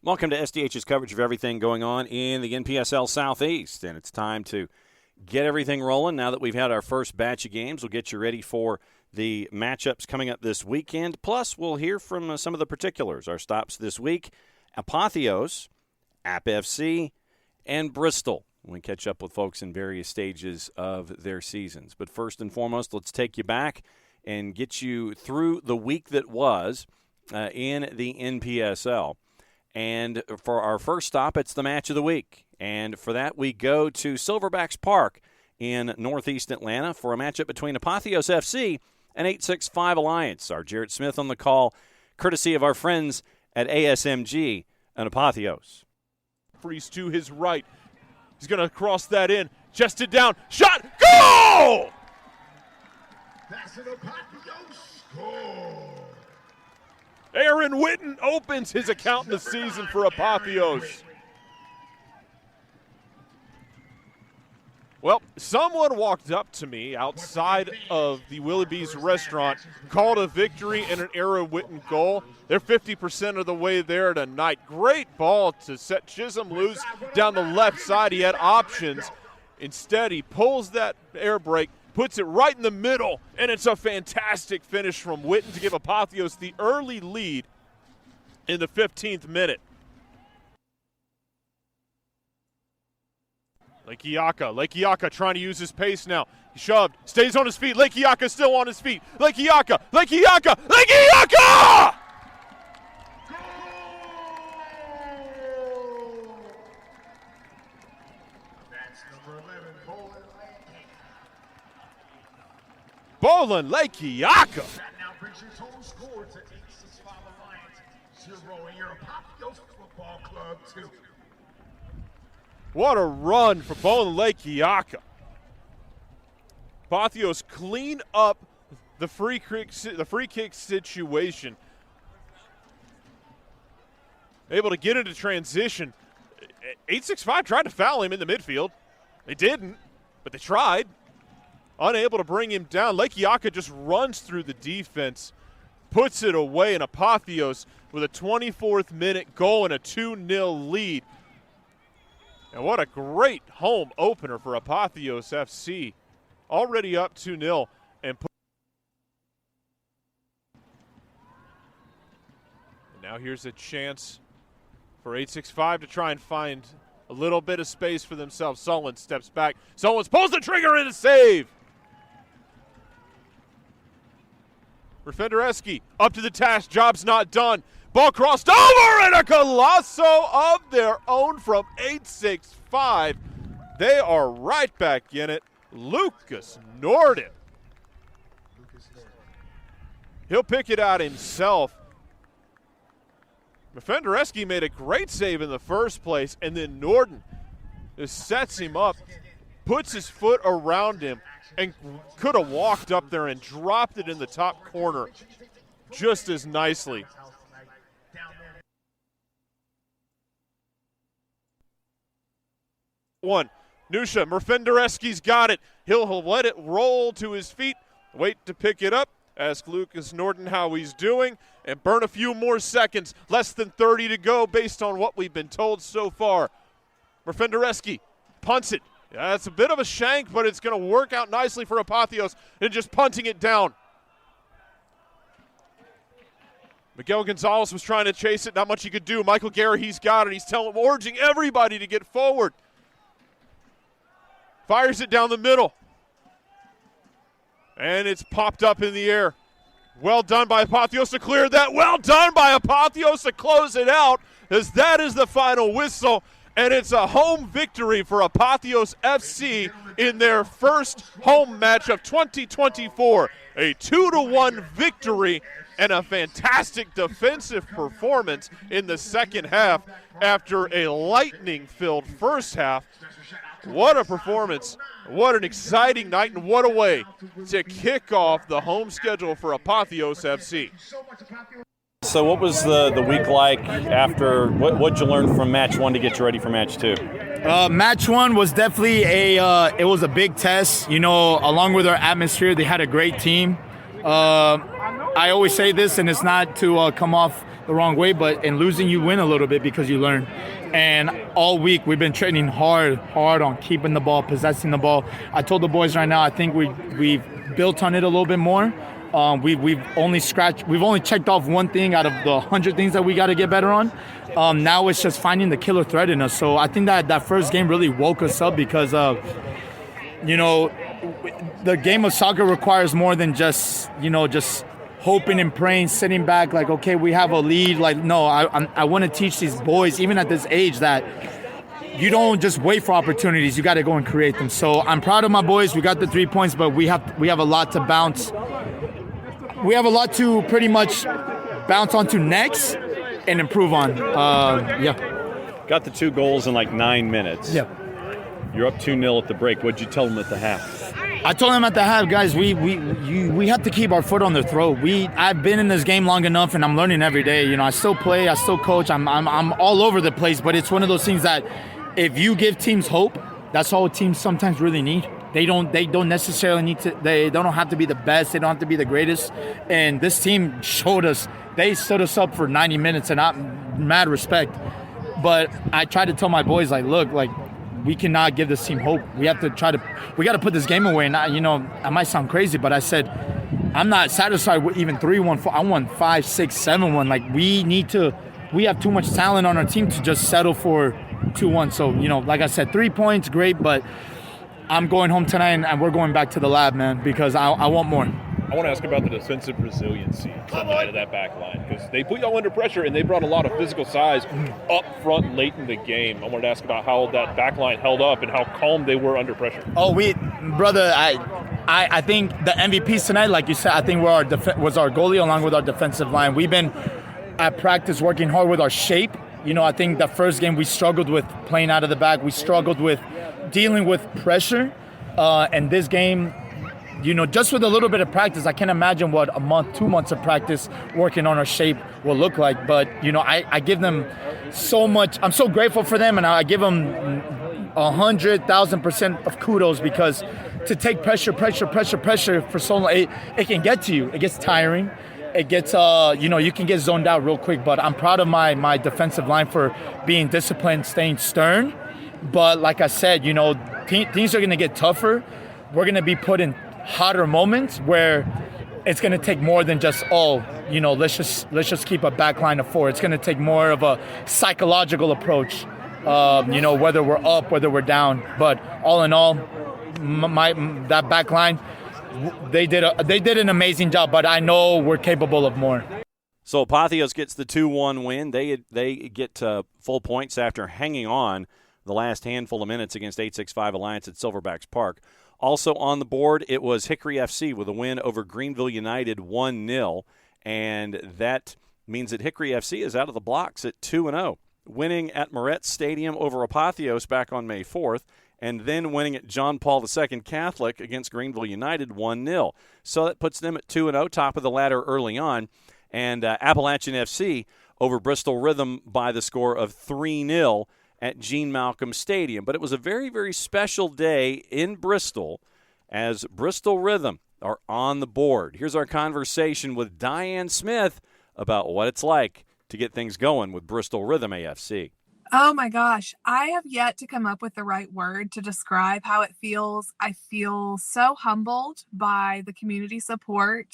Welcome to SDH's coverage of everything going on in the NPSL Southeast, and it's time to get everything rolling. Now that we've had our first batch of games, we'll get you ready for the matchups coming up this weekend. Plus, we'll hear from some of the particulars. Our stops this week, Apotheos, FC, and Bristol. We catch up with folks in various stages of their seasons. But first and foremost, let's take you back and get you through the week that was in the NPSL. And for our first stop, it's the match of the week. And for that, we go to Silverbacks Park in northeast Atlanta for a matchup between Apotheos FC and 865 Alliance. Our Jared Smith on the call, courtesy of our friends at ASMG and Apotheos. Freeze to his right. He's going to cross that in. Chested down. Shot. Goal! That's an Apotheos score. Aaron Witten opens his account in the season for Apotheos. Well, someone walked up to me outside of the Willoughby's restaurant, called a victory and an Aaron Witten goal. They're 50% of the way there tonight. Great ball to set Chisholm loose down the left side. He had options. Instead, he pulls that air brake, puts it right in the middle, and it's a fantastic finish from Witten to give Apotheos the early lead in the 15th minute. Lekiaka trying to use his pace now. He shoved, stays on his feet. Lekiaka still on his feet. Lekiaka! Bolin Lekiaka. That now brings your total score to 865 Alliance, 0 in your Apotheos Football Club 2. What a run for Bolin Lekiaka. Apotheos clean up the free kick situation. Able to get into transition. 865 tried to foul him in the midfield. They didn't, but they tried. Unable to bring him down. Lekiaka just runs through the defense, puts it away, and Apotheos with a 24th minute goal and a 2-0 lead. And what a great home opener for Apotheos FC. Already up 2-0. And now here's a chance for 865 to try and find a little bit of space for themselves. Sullen steps back. Sullen pulls the trigger and a save. Refendereski up to the task. Job's not done. Ball crossed over, and a Colosso of their own from 865. They are right back in it. Lucas Norden. He'll pick it out himself. Refendereski made a great save in the first place, and then Norden just sets him up, puts his foot around him, and could have walked up there and dropped it in the top corner just as nicely. One. Nusha, Refendereski's got it. He'll let it roll to his feet, wait to pick it up, ask Lucas Norden how he's doing, and burn a few more seconds. Less than 30 to go based on what we've been told so far. Refendereski punts it. Yeah, it's a bit of a shank, but it's going to work out nicely for Apotheos and just punting it down. Miguel Gonzalez was trying to chase it. Not much he could do. Michael Garrahy's got it. He's urging everybody to get forward. Fires it down the middle. And it's popped up in the air. Well done by Apotheos to clear that. Well done by Apotheos to close it out, as that is the final whistle. And it's a home victory for Apotheos FC in their first home match of 2024. A 2-1 victory and a fantastic defensive performance in the second half after a lightning-filled first half. What a performance. What an exciting night, and what a way to kick off the home schedule for Apotheos FC. So what was the week like after, what'd you learn from match one to get you ready for match two? Match one was definitely it was a big test. You know, along with our atmosphere, they had a great team. I always say this, and it's not to come off the wrong way, but in losing you win a little bit because you learn. And all week we've been training hard on keeping the ball, possessing the ball. I told the boys right now, I think we've built on it a little bit more. We've only checked off one thing out of the 100 things that we got to get better on. Now it's just finding the killer thread in us. So I think that first game really woke us up because the game of soccer requires more than just hoping and praying, sitting back like, okay, we have a lead. Like, no, I want to teach these boys, even at this age, that you don't just wait for opportunities. You got to go and create them. So I'm proud of my boys. We got the 3 points, but we have a lot to bounce. We have a lot to pretty much bounce onto next and improve on. Got the 2 goals in like 9 minutes. Yeah. You're up 2-0 at the break. What'd you tell them at the half? I told them at the half, guys, we have to keep our foot on their throat. I've been in this game long enough, and I'm learning every day. I still play, I still coach. I'm all over the place, but it's one of those things that if you give teams hope, that's all teams sometimes really need. They don't necessarily need to. They don't have to be the best. They don't have to be the greatest. And this team showed us. They stood us up for 90 minutes, and I'm mad respect. But I tried to tell my boys, like, look, like, we cannot give this team hope. We got to put this game away. And I might sound crazy, but I said, I'm not satisfied with even 3-1. I want 5, 6, 7-1. Like, we have too much talent on our team to just settle for 2-1. So, like I said, 3 points, great, but I'm going home tonight and we're going back to the lab, man, because I want more. I want to ask about the defensive resiliency tonight of that back line, because they put y'all under pressure and they brought a lot of physical size up front late in the game. I wanted to ask about how that back line held up and how calm they were under pressure. Oh, brother, I think the MVPs tonight, like you said, I think was our goalie along with our defensive line. We've been at practice working hard with our shape. I think the first game we struggled with playing out of the back. We struggled with dealing with pressure. And this game, just with a little bit of practice, I can't imagine what a month, 2 months of practice working on our shape will look like. But, I give them so much. I'm so grateful for them, and I give them 100,000% of kudos, because to take pressure for so long, it can get to you. It gets tiring. It gets, you can get zoned out real quick. But I'm proud of my defensive line for being disciplined, staying stern. But like I said, things are going to get tougher. We're going to be put in hotter moments where it's going to take more than just, let's just keep a back line of 4. It's going to take more of a psychological approach, whether we're up, whether we're down. But all in all, that back line, they did an amazing job, but I know we're capable of more. So Apotheos gets the 2-1 win. They get full points after hanging on the last handful of minutes against 865 Alliance at Silverbacks Park. Also on the board, it was Hickory FC with a win over Greenville United 1-0, and that means that Hickory FC is out of the blocks at 2-0, winning at Moretz Stadium over Apotheos back on May 4th, and then winning at John Paul II Catholic against Greenville United 1-0. So that puts them at 2-0, top of the ladder early on, and Appalachian FC over Bristol Rhythm by the score of 3-0 at Gene Malcolm Stadium. But it was a very, very special day in Bristol as Bristol Rhythm are on the board. Here's our conversation with Diane Smith about what it's like to get things going with Bristol Rhythm AFC. Oh my gosh, I have yet to come up with the right word to describe how it feels. I feel so humbled by the community support,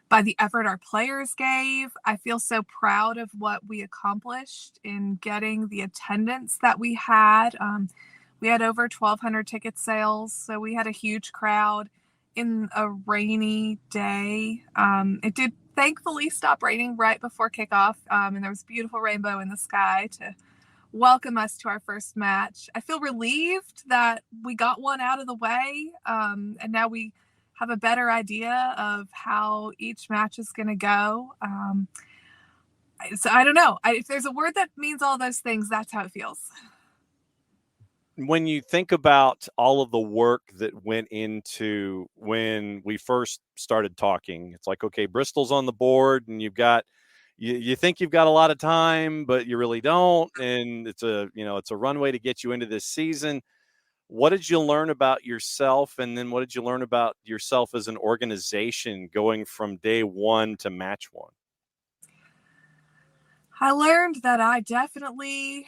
by the effort our players gave. I feel so proud of what we accomplished in getting the attendance that we had. We had over 1,200 ticket sales, so we had a huge crowd in a rainy day. It did thankfully stop raining right before kickoff, and there was a beautiful rainbow in the sky to welcome us to our first match. I feel relieved that we got one out of the way, and now we have a better idea of how each match is going to go. So I don't know. If there's a word that means all those things, that's how it feels. When you think about all of the work that went into when we first started talking, it's like, okay, Bristol's on the board and you think you've got a lot of time, but you really don't. And it's a runway to get you into this season. What did you learn about yourself? And then what did you learn about yourself as an organization going from day one to match one? I learned that I definitely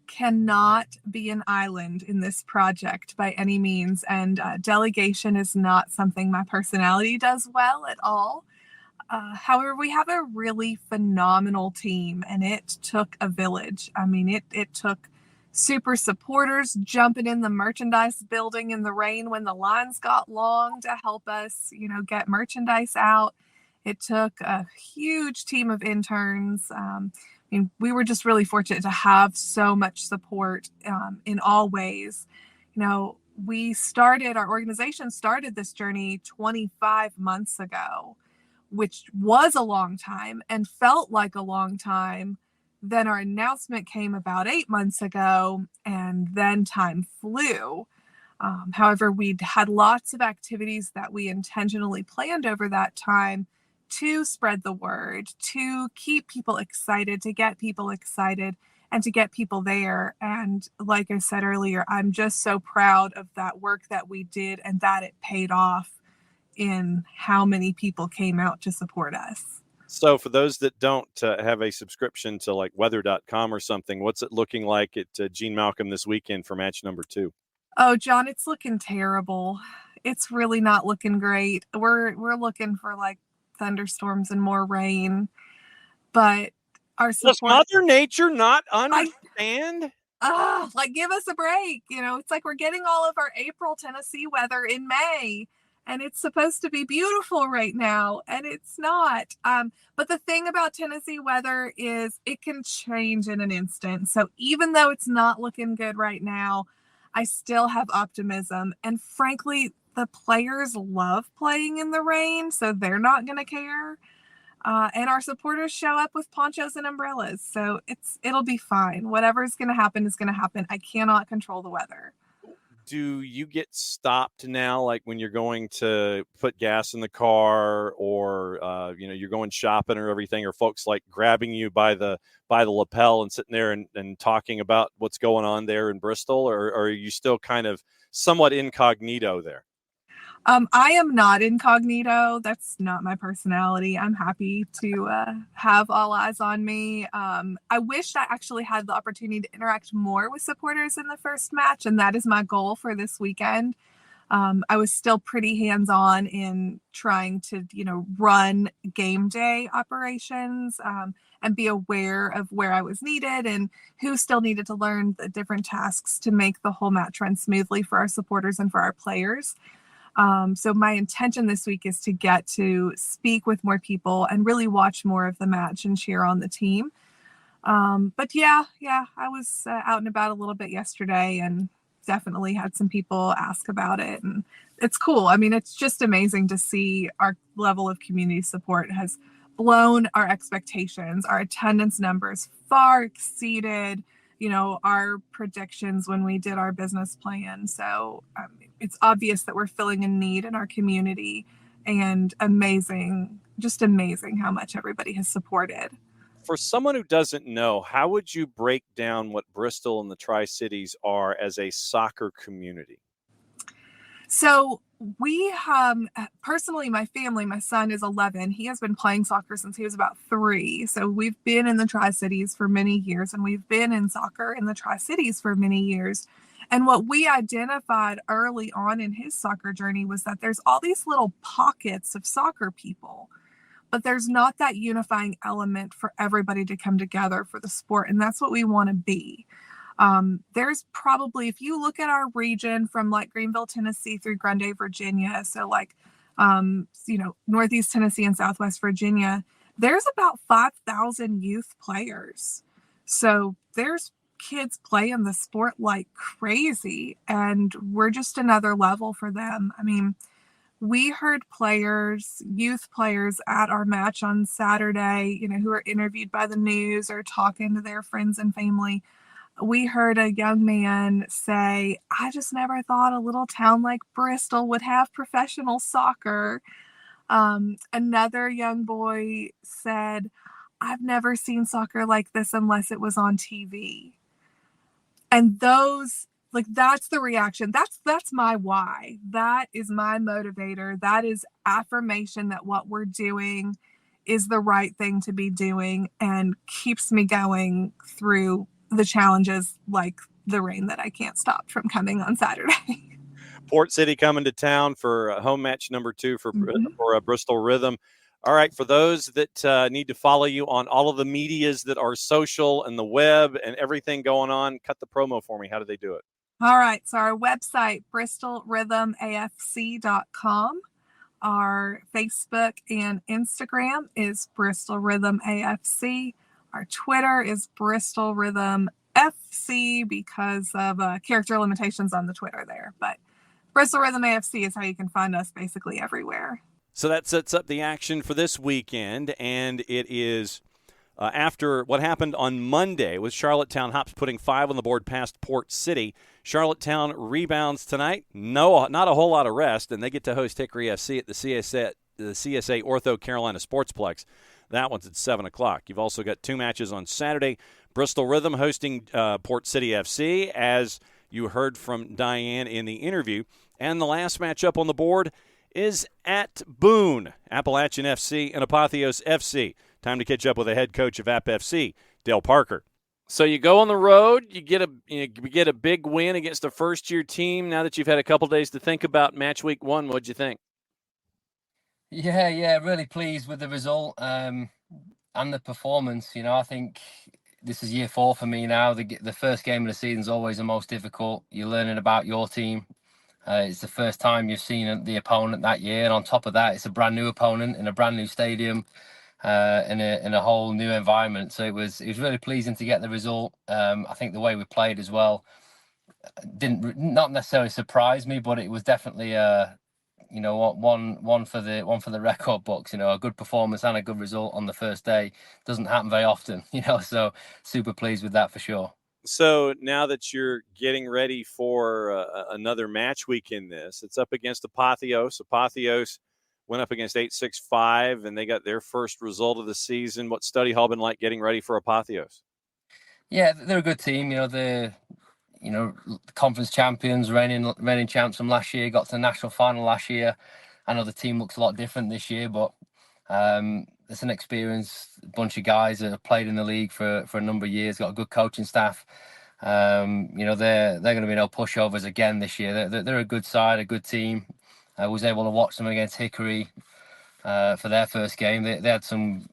cannot be an island in this project by any means, and delegation is not something my personality does well at all. However, we have a really phenomenal team, and it took a village. I mean, it took super supporters jumping in the merchandise building in the rain when the lines got long to help us, get merchandise out. It took a huge team of interns. We were just really fortunate to have so much support in all ways. Our organization started this journey 25 months ago, which was a long time and felt like a long time. Then our announcement came about 8 months ago, and then time flew. However, we'd had lots of activities that we intentionally planned over that time to spread the word, to keep people excited, to get people excited, and to get people there. And like I said earlier, I'm just so proud of that work that we did and that it paid off in how many people came out to support us. So for those that don't have a subscription to like weather.com or something, what's it looking like at Gene Malcolm this weekend for match number 2? Oh, John, it's looking terrible. It's really not looking great. We're looking for like thunderstorms and more rain, but our support. Does Mother Nature not understand? Give us a break. It's like we're getting all of our April Tennessee weather in May, and it's supposed to be beautiful right now, and it's not. But the thing about Tennessee weather is it can change in an instant. So even though it's not looking good right now, I still have optimism. And frankly, the players love playing in the rain, so they're not going to care. And our supporters show up with ponchos and umbrellas, so it'll be fine. Whatever's going to happen is going to happen. I cannot control the weather. Do you get stopped now, like when you're going to put gas in the car, or you're going shopping or everything, or folks like grabbing you by the lapel and sitting there and talking about what's going on there in Bristol, or are you still kind of somewhat incognito there? I am not incognito. That's not my personality. I'm happy to have all eyes on me. I wished I actually had the opportunity to interact more with supporters in the first match, and that is my goal for this weekend. I was still pretty hands-on in trying to, run game day operations and be aware of where I was needed and who still needed to learn the different tasks to make the whole match run smoothly for our supporters and for our players. So my intention this week is to get to speak with more people and really watch more of the match and cheer on the team. But yeah, I was out and about a little bit yesterday and definitely had some people ask about it. And it's cool. I mean, it's just amazing to see our level of community support has blown our expectations. Our attendance numbers far exceeded, our predictions when we did our business plan. So it's obvious that we're filling a need in our community, and just amazing how much everybody has supported. For someone who doesn't know, how would you break down what Bristol and the Tri-Cities are as a soccer community? So we personally, my family, my son is 11. He has been playing soccer since he was about 3. So we've been in the Tri-Cities for many years, and we've been in soccer in the Tri-Cities for many years. And what we identified early on in his soccer journey was that there's all these little pockets of soccer people, but there's not that unifying element for everybody to come together for the sport. And that's what we want to be. There's probably, if you look at our region from like Greenville, Tennessee through Grundy, Virginia, so like, Northeast Tennessee and Southwest Virginia, there's about 5,000 youth players. So there's kids playing the sport like crazy, and we're just another level for them. I mean, we heard youth players at our match on Saturday, who were interviewed by the news or talking to their friends and family. We heard a young man say, I just never thought a little town like Bristol would have professional soccer. Another young boy said, I've never seen soccer like this unless it was on TV. And that's the reaction. That's my why. That is my motivator. That is affirmation that what we're doing is the right thing to be doing and keeps me going through the challenges like the rain that I can't stop from coming on Saturday. Port City coming to town for home match number 2 for Bristol Rhythm. All right, for those that need to follow you on all of the medias that are social and the web and everything going on, cut the promo for me. How do they do it? All right, so our website, bristolrhythmafc.com. Our Facebook and Instagram is Bristol Rhythm AFC. Our Twitter is Bristol Rhythm FC because of character limitations on the Twitter there. But Bristol Rhythm AFC is how you can find us basically everywhere. So that sets up the action for this weekend, and it is after what happened on Monday with Charlottetown Hops putting 5 on the board past Port City. Charlottetown rebounds tonight. No, not a whole lot of rest, and they get to host Hickory FC at the CSA Ortho Carolina Sportsplex. That one's at 7 o'clock. You've also got 2 matches on Saturday. Bristol Rhythm hosting Port City FC, as you heard from Diane in the interview. And the last matchup on the board is at Boone, Appalachian FC and Apotheos FC. Time to catch up with the head coach of App FC, Dale Parker. So you go on the road, you get a big win against a first-year team. Now that you've had a couple days to think about match week 1, what'd you think? Yeah, really pleased with the result and the performance. I think this is year 4 for me now. The first game of the season is always the most difficult. You're learning about your team. It's the first time you've seen the opponent that year, and on top of that, it's a brand new opponent in a brand new stadium, in a whole new environment. So it was really pleasing to get the result. I think the way we played as well not necessarily surprise me, but it was definitely one for the record books. A good performance and a good result on the first day doesn't happen very often. So super pleased with that for sure. So now that you're getting ready for another match week in this, it's up against Apotheos. Apotheos went up against 865, and they got their first result of the season. What's study hall been like getting ready for Apotheos? Yeah, they're a good team. They're conference champions, reigning champs from last year. Got to the national final last year. I know the team looks a lot different this year, but it's an experienced bunch of guys that have played in the league for a number of years. Got a good coaching staff. They're going to be no pushovers again this year. They're a good side, a good team. I was able to watch them against Hickory for their first game. They had some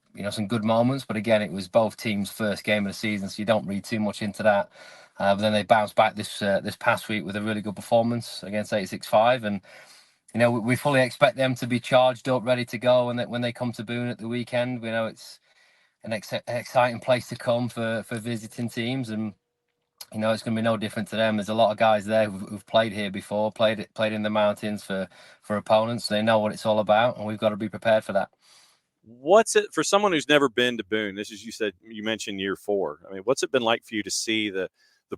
good moments, but again, it was both teams' first game of the season, so you don't read too much into that. But then they bounced back this past week with a really good performance against 865, and we fully expect them to be charged up, ready to go, and that when they come to Boone at the weekend, we know it's an exciting place to come for visiting teams, and it's going to be no different to them. There's a lot of guys there who've played here before, played in the mountains for opponents. They know what it's all about, and we've got to be prepared for that. What's it for someone who's never been to Boone? This is, you mentioned year 4. I mean, what's it been like for you to see the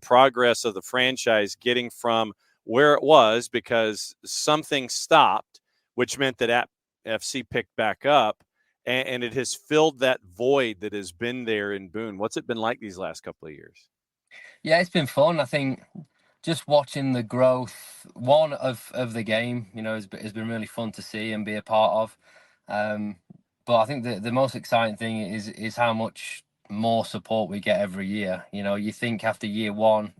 progress of the franchise getting from where it was, because something stopped, which meant that App FC picked back up, and it has filled that void that has been there in Boone? What's it been like these last couple of years? Yeah, it's been fun. I think just watching the growth, of the game, has been really fun to see and be a part of. But I think the most exciting thing is how much more support we get every year. You think after year 1,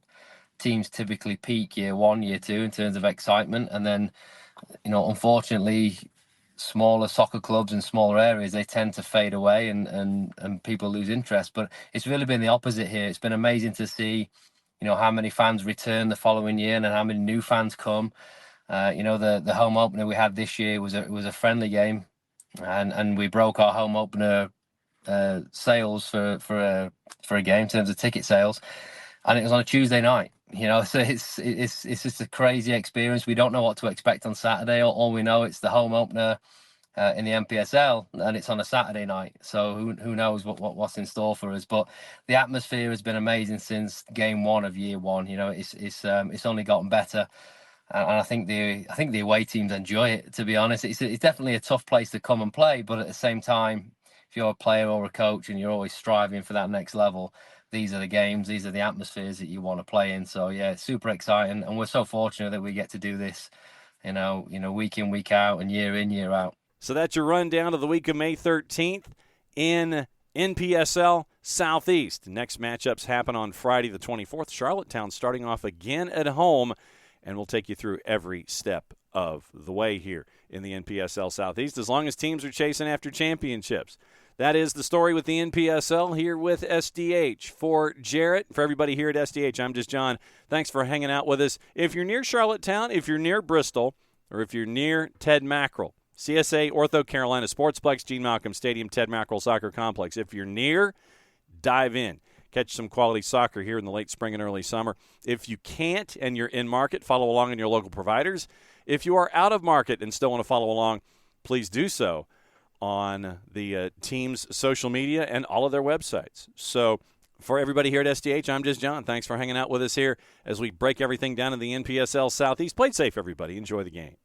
teams typically peak year 1, year 2 in terms of excitement, and then unfortunately smaller soccer clubs in smaller areas, they tend to fade away and people lose interest. But it's really been the opposite here. It's been amazing to see how many fans return the following year and how many new fans come. The home opener we had this year was a friendly game, and we broke our home opener sales for a game in terms of ticket sales, and it was on a Tuesday night. So it's just a crazy experience. We don't know what to expect on Saturday. All we know, it's the home opener in the NPSL, and it's on a Saturday night. So who knows what's in store for us? But the atmosphere has been amazing since game 1 of year 1. It's only gotten better, and I think the away teams enjoy it. To be honest, it's definitely a tough place to come and play, but at the same time, if you're a player or a coach and you're always striving for that next level, these are the games, these are the atmospheres that you want to play in. So yeah, it's super exciting, and we're so fortunate that we get to do this, week in, week out, and year in, year out. So that's your rundown of the week of May 13th in NPSL Southeast. Next matchups happen on Friday the 24th. Charlottetown starting off again at home, and we'll take you through every step of the way here in the NPSL Southeast, as long as teams are chasing after championships. That is the story with the NPSL here with SDH. For Jarrett, for everybody here at SDH, I'm just John. Thanks for hanging out with us. If you're near Charlottetown, if you're near Bristol, or if you're near Ted Mackerel, CSA Ortho Carolina Sportsplex, Gene Malcolm Stadium, Ted Mackerel Soccer Complex. If you're near, dive in. Catch some quality soccer here in the late spring and early summer. If you can't and you're in market, follow along in your local providers. If you are out of market and still want to follow along, please do so on the team's social media and all of their websites. So for everybody here at SDH, I'm just John. Thanks for hanging out with us here as we break everything down in the NPSL Southeast. Play safe, everybody. Enjoy the game.